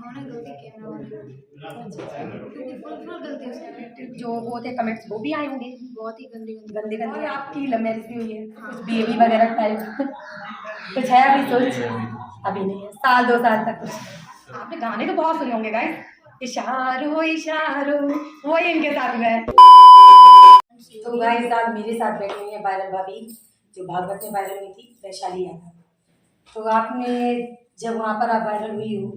उन्होंने गलती कैमरा वाले क्योंकि फुल गलती उसकी जो वो थे कमेंट्स वो भी आए होंगे बहुत ही गंदी गंदे गंदे। और आपकी लव मैरिज भी हुई है, कुछ बेबी वगैरह टाइप कुछ है अभी सोच? अभी नहीं है, साल 2 साल तक कुछ। आपने गाने तो बहुत सुने होंगे गाइस, इशारों इशारों, वो इनके साथ में है। तो गाइस आज मेरे साथ बैठी हुई है वायरल भाभी, जो भागवत में वायरल हुई थी, वैशाली यादव। तो आपने जब वहाँ पर आप वायरल हुई हो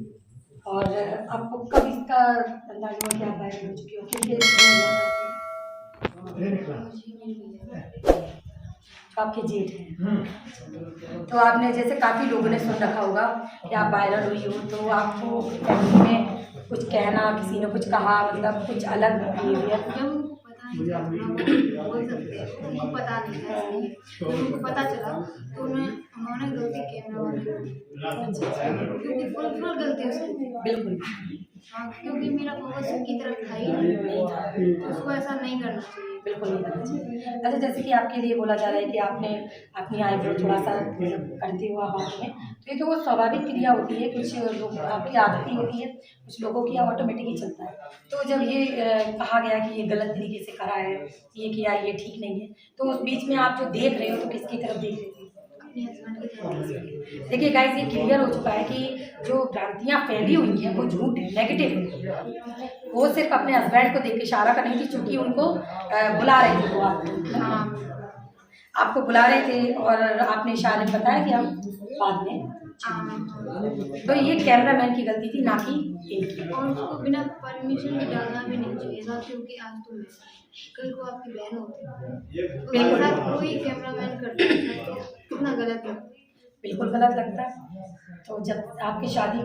और आपको कब इसका अंदाजा हुआ कि आप वायरल हो चुकी हो? तो आपके जेठ हैं, तो आपने जैसे काफ़ी लोगों ने सुन रखा होगा कि आप वायरल हुई हो, तो आपको फैमिली में कुछ कहना, किसी ने कुछ कहा, मतलब कुछ अलग बिहेवियर? जब उनको पता नहीं था ना, वो बोल सकते हैं, उनको पता नहीं था इसलिए जब उनको पता चला तो उन्होंने गलती कैमरा वाले क्योंकि फुल गलती उसकी थी। बिल्कुल। हाँ, क्योंकि मेरा फोकस उनकी तरफ था ही नहीं था, तो उसको ऐसा नहीं करना चाहिए। बिल्कुल नहीं करना चाहिए। अच्छा, जैसे कि आपके लिए बोला जा रहा है कि आपने अपनी आईब्रो थोड़ा सा करते हो आप बाद में, तो ये तो वो स्वाभाविक क्रिया होती है, कुछ लोग आपकी आदत ही होती है, कुछ लोगों की ऑटोमेटिक ही चलता है। तो जब ये कहा गया कि ये गलत तरीके से करा है, ये किया, ये ठीक नहीं है, तो उस बीच में आप जो देख रहे हो तो किसकी तरफ देख रहे थे? अपने हस्बैंड की तरफ। देखिए गाइस, ये क्लियर हो चुका है कि जो भ्रांतियाँ फैली हुई हैं वो झूठ है, नेगेटिव है। वो सिर्फ अपने हस्बैंड को देख के इशारा कर रही थी, चूंकि उनको बुला रहे थे वो आपको बुला रहे थे और आपने इशारे में बताया कि हम बाद में। तो ये कैमरामैन की गलती थी, ना कि इनकी। और उसको बिना परमिशन के डालना भी नहीं चाहिए था, क्योंकि आज तो मैं कल को आपकी बहन होती तो बिल्कुल। ऐसा कोई कैमरामैन करता है, कितना गलत लगता है। बिल्कुल गलत लगता है। तो जब आपकी शादी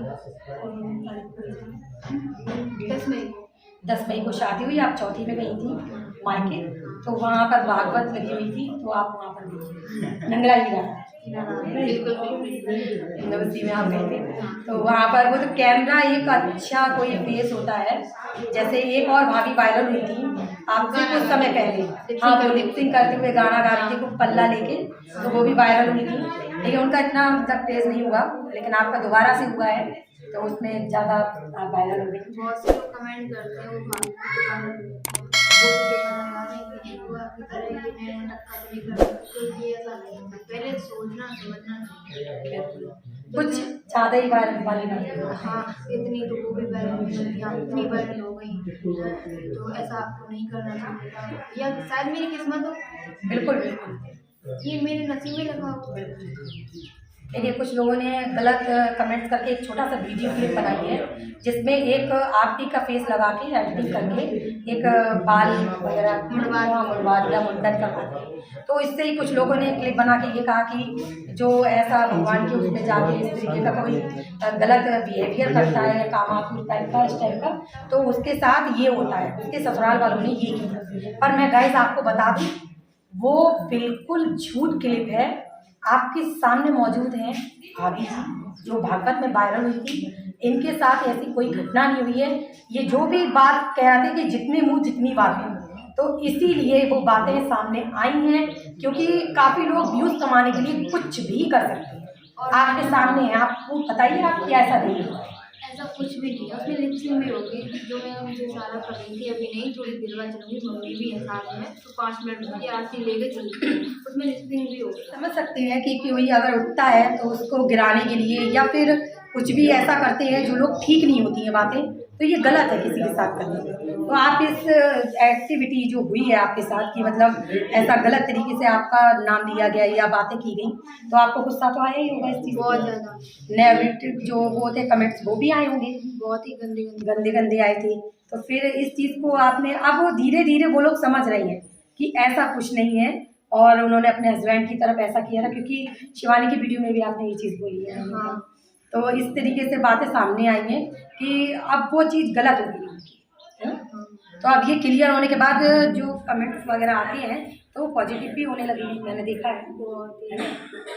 10 मई को शादी हुई, आप चौथी में गई थी मायके, तो वहाँ पर भागवत लगी हुई थी, तो आप वहाँ पर गई नंगला नवसी में आप गए थे, तो वहाँ पर वो तो कैमरा एक अच्छा कोई फेस होता है। जैसे एक और भाभी वायरल हुई थी आपसे कुछ समय पहले, हाँ, वो लिपसिंग करते हुए गाना गा रही थी खूब पल्ला लेके, तो वो भी वायरल हुई थी, लेकिन उनका इतना मतलब तेज नहीं हुआ, लेकिन आपका दोबारा से हुआ है, तो उसमें ज़्यादा आप वायरल हो गई। बहुत से लोग कमेंट करते हैं वो भाभी को दिखाना कि वो आपकी तरह ये है टक्का तो नहीं कर सकते, तो ये ऐसा नहीं है, पहले सोचना समझना चाहिए। कुछ ज़्यादा ही वायरल वाली बात है। हाँ, इतनी तो वो भी वायरल नहीं होती, आप इतनी वायरल हो गई, तो ऐसा आपको नहीं करना चाहिए था, या शायद मेरी किस्मत हो। बिल्कुल बिल्कुल, ये मेरे नसीब में लिखा हो। देखिए कुछ लोगों ने गलत कमेंट्स करके एक छोटा सा वीडियो क्लिप बनाई है, जिसमें एक आरती का फेस लगा के एडिटिंग करके एक बाल वगैरह मुड़वा दिया, मुंडन करवा दिया। तो इससे ही कुछ लोगों ने क्लिप बना के ये कहा कि जो ऐसा भगवान के उसमें जाके इस तरीके का कोई गलत बिहेवियर करता है, कामातुर टाइप का, इस टाइप का, तो उसके साथ ये होता है, उसके ससुराल वालों ने ये किया। पर मैं गाइस आपको बता दूं, वो बिल्कुल झूठ क्लिप है। आपके सामने मौजूद हैं भाभी जी, जो भागवत में वायरल हुई थी, इनके साथ ऐसी कोई घटना नहीं हुई है। ये जो भी बात कह रहे थे कि जितने मुंह जितनी बातें, तो इसीलिए वो बातें सामने आई हैं, क्योंकि काफ़ी लोग व्यूज़ कमाने के लिए कुछ भी कर सकते हैं। और आपके सामने है, आपको बताइए आप क्या ऐसा नहीं है? ऐसा कुछ भी नहीं है, उसमें लिपसिंग भी होगी, जो मैं उनसे इशारा कर रही थी, अभी नहीं, थोड़ी देर बाद चलूँगी, मम्मी भी है साथ में, तो 5 मिनट में ये आरती लेके चलूँगी, उसमें लिपसिंग भी होगी। समझ सकते हैं कि कोई अगर उठता है तो उसको गिराने के लिए या फिर कुछ भी ऐसा करते हैं जो लोग ठीक नहीं होती हैं बातें, तो ये गलत है किसी के साथ करना। तो आप इस एक्टिविटी जो हुई है आपके साथ कि मतलब ऐसा गलत तरीके से आपका नाम लिया गया या बातें की गई, तो आपको गुस्सा तो आया ही होगा इस चीज़? बहुत ज़्यादा। नेगेटिव जो वो थे कमेंट्स वो भी आए होंगे, बहुत ही गंदे गंदे गंदे आए थे। तो फिर इस चीज़ को आपने, अब वो धीरे धीरे वो लोग समझ रहे हैं कि ऐसा कुछ नहीं है, और उन्होंने अपने हस्बैंड की तरफ ऐसा किया था, क्योंकि शिवानी की वीडियो में भी आपने ये चीज़ बोली है। हाँ। तो इस तरीके से बातें सामने आई हैं कि अब वो चीज़ गलत हो गई है ना? तो अब ये क्लियर होने के बाद जो कमेंट्स वगैरह आते हैं तो वो पॉजिटिव भी होने लगे हैं, मैंने देखा है।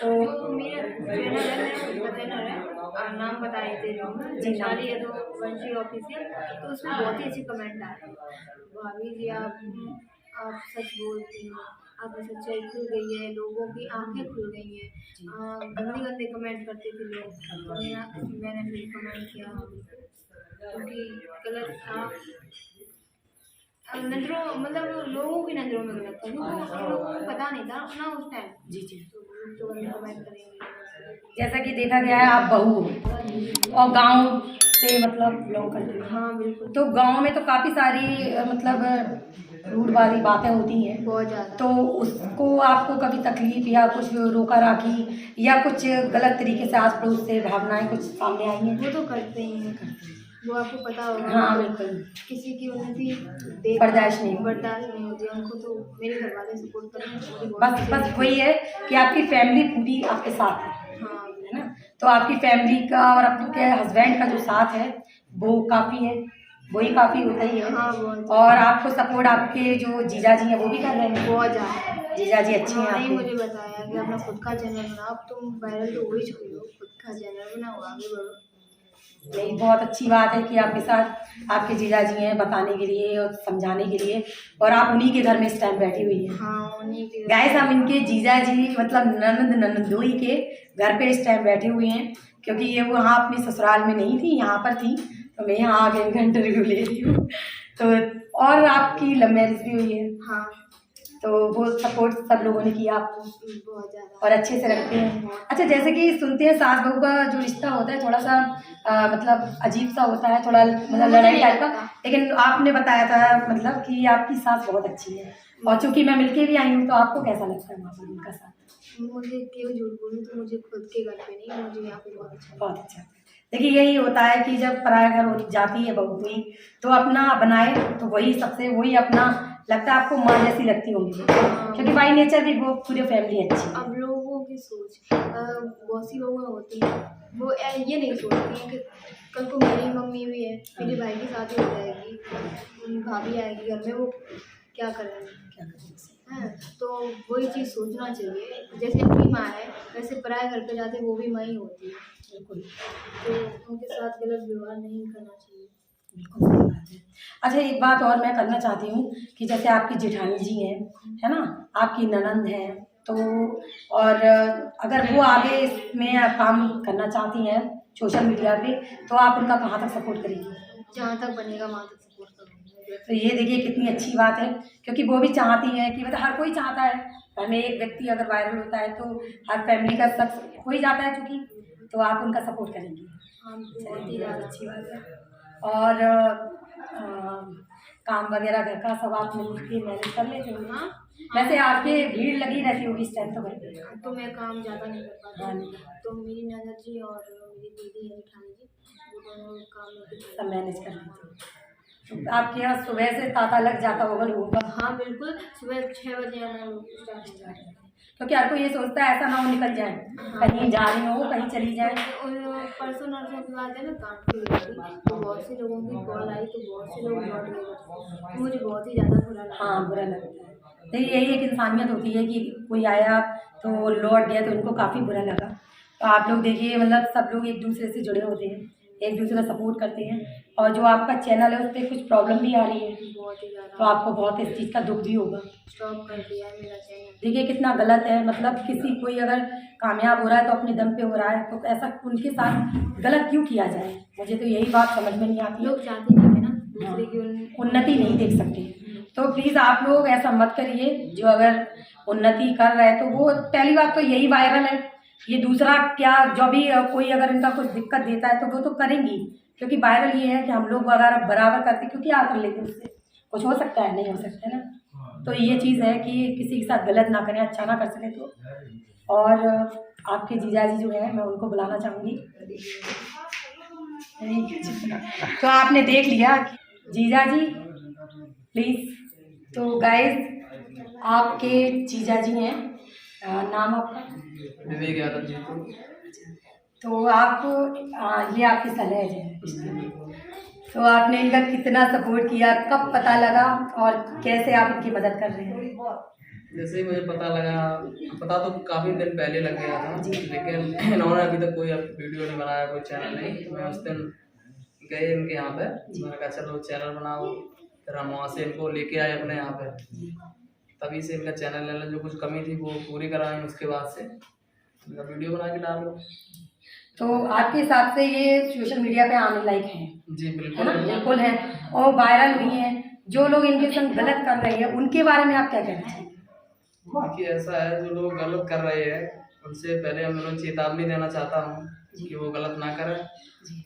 तो मेरा चैनल है, उसका चैनल है और नाम बताए थे जो वैशाली है, तो वंशी ऑफिशियल, तो उसमें बहुत ही अच्छे कमेंट आ रहे हैं, भाभी जी आप सच बोलती हैं, आपकी सच्चाई खुल गई है, लोगों की आंखें खुल गई हैं। गंदे गंदे कमेंट करते थे लोग, मैंने फिर कमेंट किया, गलत था। नज़रों मतलब लोगों की नज़रों में गलत था, क्योंकि उन लोगों को पता नहीं था ना उस टाइम। जी जी। तो वो लोग तो गलत कमेंट करेंगे। जैसा कि देखा गया है आप बहू हो और गांव से मतलब बिलोंग करते हो, हाँ बिल्कुल। तो गांव में तो काफ़ी सारी मतलब रूड वाली बातें होती हैं, बहुत ज़्यादा। तो उसको आपको कभी तकलीफ या कुछ रोका राखी या कुछ गलत तरीके से आस पड़ोस से भावनाएं कुछ सामने आई हैं? वो तो करते ही हैं, वो आपको पता होगा। हाँ बिल्कुल। किसी की उन्नति बर्दाश्त नहीं। बर्दाश्त नहीं होती है उनको, तो मेरे घर वाले सपोर्ट करें मुझे बहुत बस अच्छी बस लगती वही है कि आपकी फैमिली पूरी आपके साथ है है। हाँ है ना? तो आपकी फैमिली का और आपके हस्बैंड का जो साथ है वो काफ़ी है, वही काफ़ी होता ही है। हाँ बहुत और आपको सपोर्ट आपके जो जीजा जी हैं वो भी कर रहे हैं? बहुत ज़्यादा। जीजा जी अच्छे हैं उन्होंने ही आपके? मुझे बताया कि अपना खुद का चैनल बनाओ, अब तुम वायरल तो हो ही चुकी हो, खुद का चैनल बनाओ, आगे बढ़ो। नहीं, बहुत अच्छी बात है कि आपके साथ आपके जीजा जी हैं बताने के लिए और समझाने के लिए, और आप उन्हीं के घर में इस टाइम बैठी हुई हैं। हाँ उन्हीं की। गाइस हम इनके जीजा जी मतलब ननंद ननंदोई के घर पे इस टाइम बैठे हुए हैं, क्योंकि ये वो वहाँ अपने ससुराल में नहीं थी, यहाँ पर थी, तो मैं यहाँ आके इनका इंटरव्यू ले रही हूँ। तो और आपकी लव मैरिज भी हुई है, हाँ तो वो सपोर्ट सब लोगों ने किया आपको बहुत ज़्यादा। और अच्छे से रखते हैं। अच्छा, जैसे कि सुनते हैं सास बहू का जो रिश्ता होता है थोड़ा सा मतलब अजीब सा होता है, थोड़ा मतलब लड़ाई टाइप का, लेकिन आपने बताया था मतलब कि आपकी सास बहुत अच्छी है, और चूंकि मैं मिलके भी आई हूँ, तो आपको कैसा लगता है वहाँ पर उनका साथ? मुझे क्यों झूठ बोलूं, तो मुझे खुद के घर पे नहीं, मुझे यहाँ पे बहुत अच्छा बहुत अच्छा। देखिए यही होता है कि जब पराया घर हो जाती है बहू कोई, तो अपना बनाए तो वही सबसे वही अपना लगता है, आपको माँ जैसी लगती होंगी, क्योंकि बाई नेचर भी वो पूरी फैमिली अच्छी है। अब लोगों की सोच बहुत सी लोगों होती है, वो ये नहीं सोचती हैं कि कल को मेरी मम्मी भी है, मेरे भाई की शादी हो जाएगी, भाभी आएगी घर में, वो क्या करेंगे, क्या करें? हैं? तो वही चीज़ सोचना चाहिए, जैसे अपनी माँ है वैसे पराए घर पे जाते वो भी माँ ही होती है, बिल्कुल तो उनके साथ गलत व्यवहार नहीं करना चाहिए। बिल्कुल सही बात है। अच्छा, एक बात और मैं करना चाहती हूँ कि जैसे आपकी जेठानी जी हैं, है ना? आपकी ननंद हैं, तो और अगर वो आगे इसमें काम करना चाहती हैं सोशल मीडिया पे, तो आप उनका कहाँ तक सपोर्ट करेंगी? जहाँ तक बनेगा वहाँ तक सपोर्ट करूँगी। तो ये देखिए कितनी अच्छी बात है, क्योंकि वो भी चाहती हैं कि मतलब हर कोई चाहता है, घर में एक व्यक्ति अगर वायरल होता है तो हर फैमिली का शख्स हो ही जाता है चूँकि, तो आप उनका सपोर्ट करेंगी। हाँ बहुत ही ज़्यादा अच्छी बात है। और काम वगैरह घर का सब आप मिल के मैनेज कर लेते हो ना? वैसे आपके भीड़ लगी रहती होगी इस टाइम तो घर पे? तो मैं काम ज़्यादा नहीं कर पाती, हाँ, तो मेरी ननद जी और मेरी दीदी है जेठानी जी, वो दोनों काम में सब मैनेज कर लेते हो। तो आपके यहाँ सुबह से तांता लग जाता होगा लोगों का? हाँ बिल्कुल, सुबह 6 बजे आना स्टार्ट हो जाता है, क्योंकि हर कोई ये सोचता है ऐसा ना हो निकल जाए, कहीं जा रही हो कहीं चली जाए। और परसों नरसों की बात है, मैं काम पे गई थी, तो बहुत से लोगों की कॉल आई, तो बहुत से लोग लौट गए, तो मुझे बहुत ही ज़्यादा बुरा लगा। हाँ बुरा लगता है। देखिए यही एक इंसानियत होती है कि कोई आया तो लौट गया तो उनको काफ़ी बुरा लगा। तो आप लोग देखिए मतलब सब लोग एक दूसरे से जुड़े होते हैं, एक दूसरे का सपोर्ट करते हैं, और जो आपका चैनल है उस पर कुछ प्रॉब्लम भी आ रही है, बहुत ही तो ज़्यादा आपको बहुत इस चीज़ का दुख भी होगा। स्टॉप कर दिया है मेरा चैनल। देखिए कितना गलत है, मतलब किसी कोई अगर कामयाब हो रहा है तो अपने दम पे हो रहा है, तो ऐसा उनके साथ गलत क्यों किया जाए? मुझे तो यही बात समझ में नहीं आती है। लोग चाहते नहीं है ना दूसरे की उन्नति नहीं देख सकते, तो प्लीज़ आप लोग ऐसा मत करिए। जो अगर उन्नति कर रहा है तो वो पहली बात तो यही वायरल है, ये दूसरा क्या जो भी कोई अगर इनका कुछ दिक्कत देता है तो वो तो करेंगी, क्योंकि वायरल ये है कि हम लोग अगर बराबर करते क्योंकि क्या कर लेते उससे कुछ हो सकता है, नहीं हो सकता है ना? तो ये चीज़ है कि किसी के साथ गलत ना करें, अच्छा ना कर सके तो। और आपके जीजाजी जो है मैं उनको बुलाना चाहूँगी। तो आपने देख लिया जीजाजी प्लीज़। तो गाइस आपके जीजाजी हैं, नाम आपका? विवेक यादव जी। तो आप ये आपकी सलह है, तो आपने इनका कितना सपोर्ट किया, कब पता लगा और कैसे आप इनकी मदद कर रहे हैं? जैसे ही मुझे पता तो काफ़ी दिन पहले लग गया था, लेकिन इन्होंने अभी तक कोई वीडियो नहीं बनाया, कोई चैनल नहीं। तो मैं उस दिन गए इनके यहाँ पे, मैंने कहा चलो चैनल बनाओ, फिर हम वहाँ से इनको लेके आए अपने यहाँ पे, तभी से इनका चैनल जो कुछ कमी थी वो पूरी कराएं। उसके बाद से इनका वीडियो बना के डालो। तो आपके हिसाब से ये सोशल मीडिया पे आने लायक हैं, जी है बिल्कुल। ना? बिल्कुल है, और वायरल हुई हैं। जो लोग इनके संग गलत कर रहे हैं उनके बारे में आप क्या कहना चाहेंगे? देखिए ऐसा है, जो लोग गलत कर रहे हैं उनसे पहले हम लोग चेतावनी देना चाहता हूँ कि वो गलत ना करें,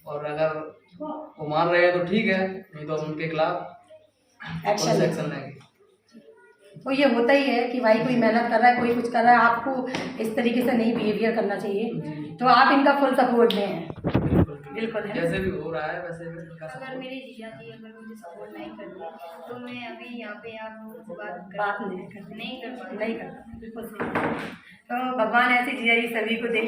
और अगर वो मान रहे हैं तो ठीक है, नहीं तो उनके खिलाफ एक्शन एक्शन लेंगे। तो ये होता ही है कि भाई कोई मेहनत कर रहा है, कोई कुछ कर रहा है, आपको इस तरीके से नहीं बिहेवियर करना चाहिए। तो आप इनका फुल सपोर्ट में हैं। बिल्कुल है। जैसे भी हो रहा है वैसे भी अगर मेरी जीजा जी अगर मुझे सपोर्ट नहीं करती तो मैं अभी यहाँ पे आप लोगों से बात नहीं करते, नहीं कर पाती। नहीं करता, बिल्कुल सही। तो भगवान ऐसे जिया जी सभी को दे।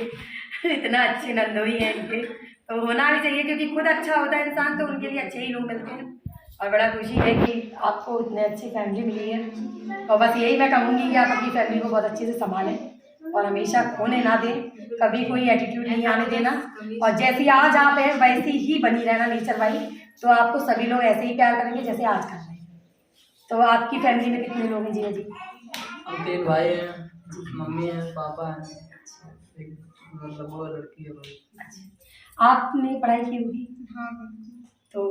इतना अच्छे नंदोई हैं इनके, तो होना भी चाहिए, क्योंकि खुद अच्छा होता है इंसान तो उनके लिए अच्छे ही लोग मिलते हैं। और बड़ा खुशी है कि आपको इतने अच्छी फैमिली मिली है, और बस यही मैं कहूँगी कि आप अपनी फैमिली को बहुत अच्छे से संभालें और हमेशा खोने ना दें, कभी कोई एटीट्यूड नहीं आने देना, और जैसी आज आप हैं वैसी ही बनी रहना नेचर वाइज, तो आपको सभी लोग ऐसे ही प्यार करेंगे जैसे आज कर रहे हैं। तो आपकी फैमिली में कितने लोग हैं जिया जी? हम 3 भाई हैं, मम्मी है, पापा है, एक मतलब वो लड़की है भाई। आपने पढ़ाई की होगी, हाँ तो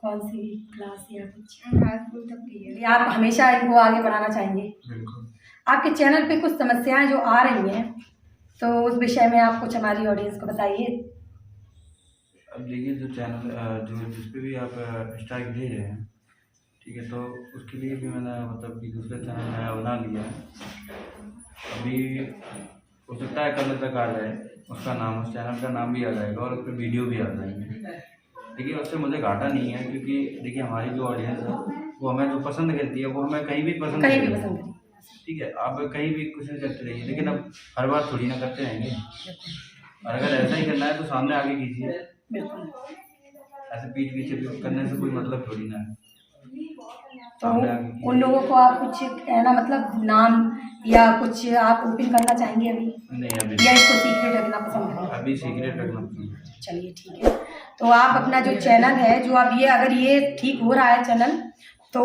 कौन सी क्लास या कुछ? हाई स्कूल तक की है। आप हमेशा इनको आगे बढ़ाना चाहेंगे? बिल्कुल। आपके चैनल पे कुछ समस्याएं जो आ रही हैं, तो उस विषय में आप कुछ हमारी ऑडियंस को बताइए। अब देखिए, जो चैनल जिस पे भी आप स्ट्राइक दे रहे हैं, ठीक है, तो उसके लिए भी मैंने मतलब कि दूसरा चैनल नया बना लिया है। अभी हो सकता है कल तक आ जाए उसका नाम, उस चैनल का नाम भी आ जाएगा और उस पर वीडियो भी आ जाएंगे। देखिए उससे मुझे घाटा नहीं है, क्योंकि देखिए हमारी जो ऑडियंस है वो हमें जो पसंद करती है वो हमें कहीं भी पसंद कहीं भी करेगी। पसंद करिए। ठीक है, आप कहीं भी कुछ नहीं करते रहिए, लेकिन अब हर बार थोड़ी ना करते रहेंगे, और अगर ऐसा ही करना है तो सामने आगे कीजिए। बिल्कुल। ऐसे पीठ पीछे भी करने से कोई मतलब थोड़ी ना है। तो उन लोगों को आप कुछ कहना, मतलब नाम या कुछ आप ओपन करना चाहेंगे अभी, नहीं, या इसको सीक्रेट रखना पसंद करेंगे? अभी सीक्रेट रखना पसंद है। चलिए ठीक है। तो आप अपना जो चैनल है, जो अब ये अगर ये ठीक हो रहा है चैनल तो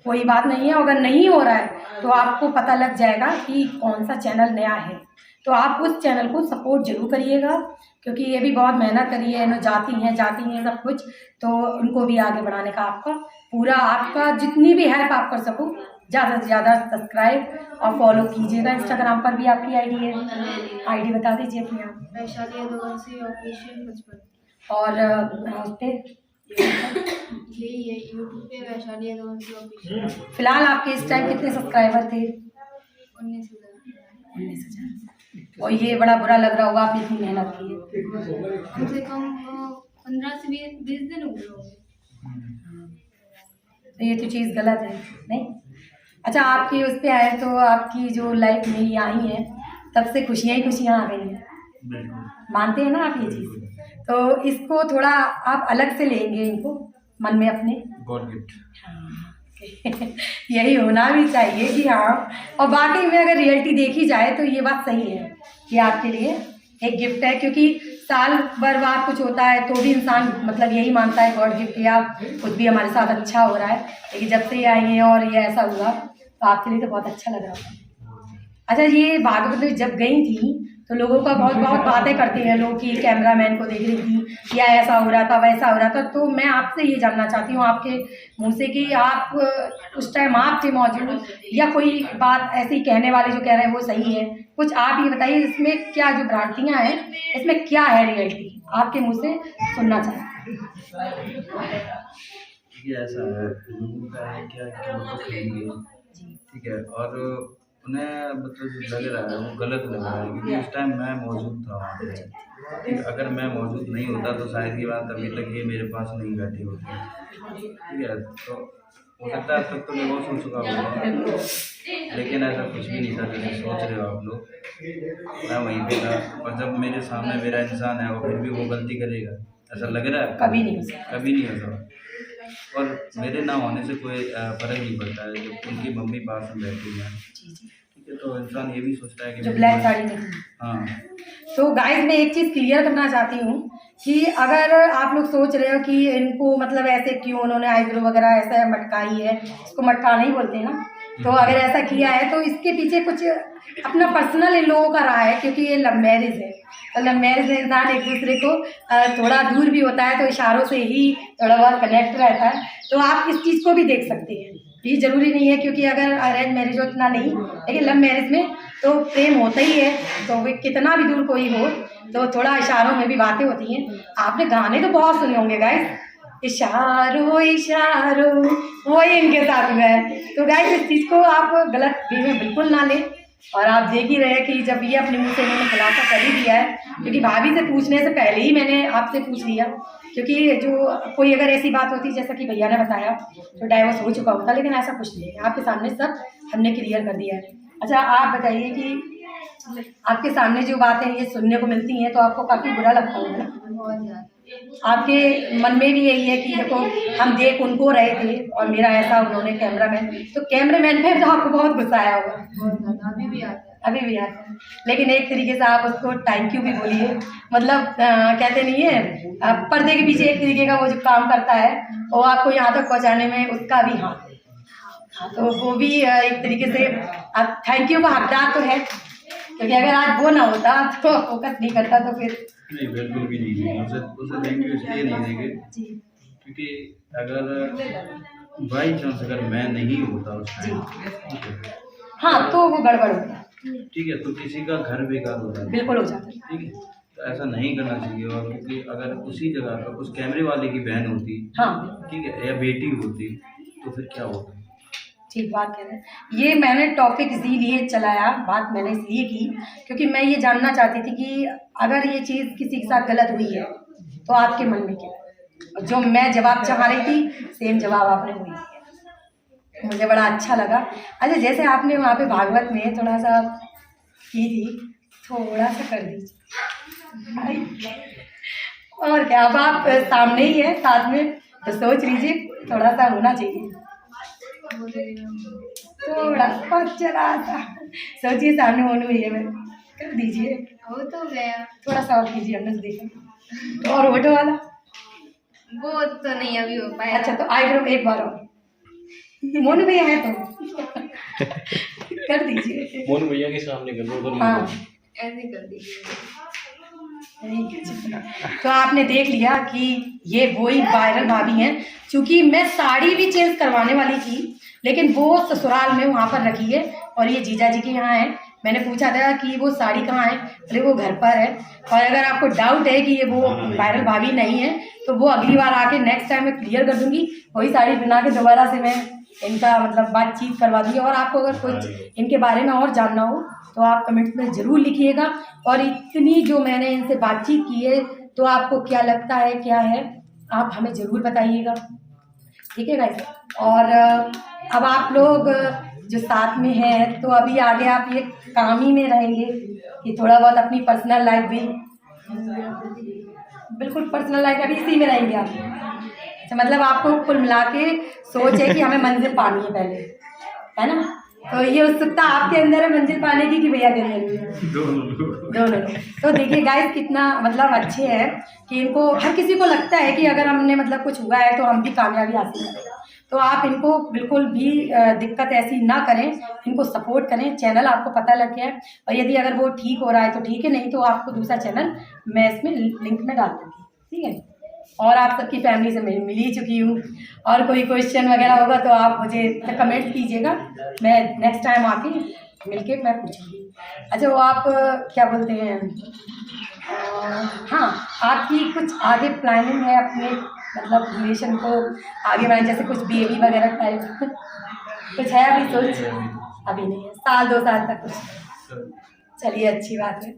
कोई बात नहीं है, अगर नहीं हो रहा है तो आपको पता लग जाएगा कि कौन सा चैनल नया है, तो आप उस चैनल को सपोर्ट जरूर करिएगा, क्योंकि ये भी बहुत मेहनत करी है, ना जाती हैं सब कुछ, तो उनको भी आगे बढ़ाने का आपका पूरा, आपका जितनी भी हेल्प आप कर सको ज़्यादा से ज़्यादा सब्सक्राइब और फॉलो कीजिएगा। इंस्टाग्राम पर भी आपकी आईडी है, आईडी बता दीजिए अपनी आप। वैशाली यदुवंशी ऑफिशियल 55, और उस पर यही है यूट्यूब पे वैशाली यदुवंशी ऑफिशियल। फिलहाल आपके इस टाइम कितने सब्सक्राइबर थे? 19,000। 19,000। और ये बड़ा बुरा लग रहा होगा, आप इतनी मेहनत की है। कम से कम 15 से 20 दिन हुए होंगे। तो ये तो चीज़ गलत है, नहीं? अच्छा, आपकी उस पर आए तो आपकी जो लाइफ में ये आई है तब से खुशियाँ ही खुशियाँ आ गई हैं, बिल्कुल। मानते हैं ना आप ये चीज़? तो इसको थोड़ा आप अलग से लेंगे इनको मन में अपने। God gift. यही होना भी चाहिए कि हाँ, और बाकी में अगर रियलिटी देखी जाए तो ये बात सही है कि आपके लिए एक गिफ्ट है, क्योंकि साल भर बाद कुछ होता है तो भी इंसान मतलब यही मानता है गॉड गिफ्ट, या कुछ भी हमारे साथ अच्छा हो रहा है, लेकिन जब से ये आई हैं और ये ऐसा हुआ तो आपके लिए तो बहुत अच्छा लग रहा था। अच्छा, ये भागवत में जब गई थी तो लोगों का बहुत बातें करते हैं लोग कि कैमरामैन को देख रही थी, या ऐसा हो रहा था वैसा हो रहा था, तो मैं आपसे ये जानना चाहती हूँ आपके मुँह से कि आप उस टाइम आप थे मौजूद, या कोई बात ऐसी कहने वाले जो कह रहे हैं वो सही है, कुछ आप ये बताइए इसमें क्या जो भ्रांतियाँ हैं इसमें क्या है रियलिटी, आपके मुँह से सुनना चाहते हैं। ये ऐसा है, लोगों का है क्या कि वो तो कहेंगे, ठीक है, और उन्हें मतलब लग रहा है वो गलत लग रहा है, क्योंकि उस टाइम मैं मौजूद था वहाँ पे। ठीक है, अगर मैं मौजूद नहीं होता तो शायद ये बात अभी तक ये मेरे पास नहीं बैठी होती। ठीक है, तो हो सकता है अब तक तो डिवोर्स हो चुका होगा, लेकिन ऐसा कुछ भी नहीं था जैसे सोच रहे हो आप लोग। मैं वहीं पे था, और जब मेरे सामने मेरा इंसान है और फिर भी वो गलती करेगा, ऐसा लग रहा है कभी नहीं हो सकता। कभी नहीं होता। और मेरे ना होने से कोई फर्क नहीं पड़ता है, जब उनकी मम्मी पास में बैठी है, ठीक है, तो इंसान ये भी सोचता है कि जो ब्लैक साड़ी में थी। हाँ। तो गाइस, मैं एक चीज़ क्लियर करना चाहती हूँ कि अगर आप लोग सोच रहे हो कि इनको मतलब ऐसे क्यों उन्होंने आईब्रो वगैरह ऐसा मटकाई है, इसको मटका नहीं बोलते ना, तो अगर ऐसा किया है तो इसके पीछे कुछ अपना पर्सनल इन लोगों का रहा है, क्योंकि ये लव मैरिज है, तो लव मैरिज में इंसान एक दूसरे को थोड़ा दूर भी होता है तो इशारों से ही थोड़ा बहुत कनेक्ट रहता है। तो आप इस चीज़ को भी देख सकते हैं। ये ज़रूरी नहीं है क्योंकि अगर अरेंज मैरिज हो इतना नहीं, लेकिन लव मैरिज में तो प्रेम होता ही है, तो वे कितना भी दूर कोई हो तो थोड़ा इशारों में भी बातें होती हैं। आपने गाने तो बहुत सुने होंगे गाइस, इशारों इशारों, वही इनके साथ हुआ है। तो गाइस इस चीज़ को आप गलत वे में बिल्कुल ना लें। और आप देख ही रहे कि जब ये अपने मुंह से इन्होंने खुलासा कर ही दिया है, क्योंकि भाभी से पूछने से पहले ही मैंने आपसे पूछ लिया, क्योंकि जो कोई अगर ऐसी बात होती जैसा कि भैया ने बताया तो डाइवोर्स हो चुका होता, लेकिन ऐसा कुछ नहीं है। आपके सामने सब हमने क्लियर कर दिया है। अच्छा आप बताइए कि आपके सामने जो बातें ये सुनने को मिलती हैं तो आपको काफ़ी बुरा लगता होगा ना? बहुत ज़्यादा। आपके मन में भी यही है कि देखो हम देख उनको रहे थे और मेरा ऐसा उन्होंने कैमरामैन, तो कैमरामैन पे तो आपको बहुत गुस्सा आया होगा। बहुत ज़्यादा, अभी भी आता है। अभी भी आता है, लेकिन एक तरीके से आप उसको थैंक यू भी बोलिए। मतलब कहते नहीं है पर्दे के पीछे एक तरीके का वो जो काम करता है वो आपको यहाँ तक पहुँचाने में उसका भी हाथ है। हाँ, तो वो भी एक तरीके से आप थैंक यू का हकदार तो है, क्योंकि अगर आज वो ना होता तो फोकस नहीं करता तो फिर नहीं, बिल्कुल भी नहीं देंगे उसे थैंक यू इसलिए नहीं देंगे क्योंकि अगर बाई चांस अगर मैं नहीं होता उस टाइम, ठीक है, हाँ तो वो गड़बड़ होता है, ठीक है, तो किसी का घर बेकार हो जाता है, बिल्कुल हो जाता है। ठीक है, तो ऐसा नहीं करना चाहिए। और क्योंकि अगर उसी जगह पर उस कैमरे वाले की बहन होती, हाँ ठीक है, या बेटी होती तो फिर क्या होता? ठीक बात कह रहे हैं। ये मैंने टॉपिक इसीलिए चलाया, बात मैंने इसलिए की क्योंकि मैं ये जानना चाहती थी कि अगर ये चीज़ किसी के साथ गलत हुई है तो आपके मन में क्या है। और जो मैं जवाब चाह रही थी सेम जवाब आपने वही दिया, मुझे बड़ा अच्छा लगा। अच्छा जैसे आपने वहाँ पे भागवत में थोड़ा सा की थी, थोड़ा सा कर दीजिए। और क्या, अब आप सामने ही है साथ में तो सोच लीजिए थोड़ा सा होना चाहिए, थोड़ा बहुत जरा सा सोचिए सामने होने हुई है, मैं कर दीजिए। हो तो गया। थोड़ा सा और कीजिए, हमने देखा और ऑटो वाला वो तो नहीं अभी हो पाया। अच्छा तो आईब्रो एक बार और मोनू भैया है तो कर दीजिए। मोनू भैया के सामने कर दो, उधर हाँ ऐसे कर दीजिए। तो आपने देख लिया कि ये वही वायरल भाभी हैं। चूँकि मैं साड़ी भी चेंज करवाने वाली थी लेकिन वो ससुराल में वहाँ पर रखी है और ये जीजा जी के यहाँ है। मैंने पूछा था कि वो साड़ी कहाँ है, बोले वो घर पर है। और अगर आपको डाउट है कि ये वो वायरल भाभी नहीं है तो वो अगली बार आके नेक्स्ट टाइम मैं क्लियर कर दूंगी, वही साड़ी बना के दोबारा से मैं इनका मतलब बातचीत करवा दूंगी। और आपको अगर कुछ इनके बारे में और जानना हो तो आप कमेंट्स में ज़रूर लिखिएगा। और इतनी जो मैंने इनसे बातचीत की है तो आपको क्या लगता है क्या है आप हमें ज़रूर बताइएगा, ठीक है गाइस। और अब आप लोग जो साथ में हैं तो अभी आगे आप ये काम ही में रहेंगे कि थोड़ा बहुत अपनी पर्सनल लाइफ भी, बिल्कुल पर्सनल लाइफ अभी इसी में रहेंगे आप। अच्छा मतलब आपको कुल मिला के सोच है कि हमें मंजिल पानी है पहले, है ना? तो ये उत्सुकता आपके अंदर है मंजिल पाने की कि भैया के अंदर है? दोनों। तो देखिए गाइस कितना मतलब अच्छे हैं कि इनको हर किसी को लगता है कि अगर हमने मतलब कुछ हुआ है तो हम भी कामयाबी हासिल करें। तो आप इनको बिल्कुल भी दिक्कत ऐसी ना करें, इनको सपोर्ट करें। चैनल आपको पता लग गया है और यदि अगर वो ठीक हो रहा है तो ठीक है, नहीं तो आपको दूसरा चैनल मैं इसमें लिंक में डाल दूँगी, ठीक है। और आप सबकी फैमिली से मैं मिल ही चुकी हूँ और कोई क्वेश्चन वगैरह होगा तो आप मुझे कमेंट कीजिएगा, मैं नेक्स्ट टाइम आके मिलके मैं पूछूँगी। अच्छा वो आप क्या बोलते हैं, हाँ आपकी कुछ आगे प्लानिंग है अपने मतलब रिलेशन को आगे बढ़ाने, जैसे कुछ बेबी वगैरह टाइप कुछ है अभी सोच? अभी नहीं है, साल 2 साल तक कुछ? चलिए अच्छी बात है।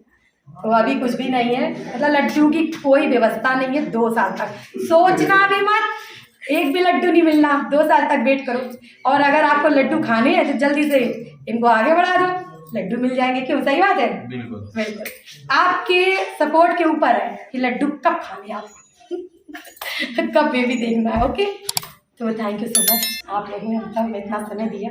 तो अभी कुछ भी नहीं है, मतलब लड्डू की कोई व्यवस्था नहीं है 2 साल तक। सोचना भी मत, एक भी लड्डू नहीं मिलना, 2 साल तक वेट करो। और अगर आपको लड्डू खाने हैं तो जल्दी से इनको आगे बढ़ा दो, लड्डू मिल जाएंगे। क्यों, सही बात है? बिल्कुल। आपके सपोर्ट के ऊपर है कि लड्डू कब खाने आप कब बेबी देखना है। ओके, तो थैंक यू सो मच, आप लोगों ने मतलब इतना समय दिया।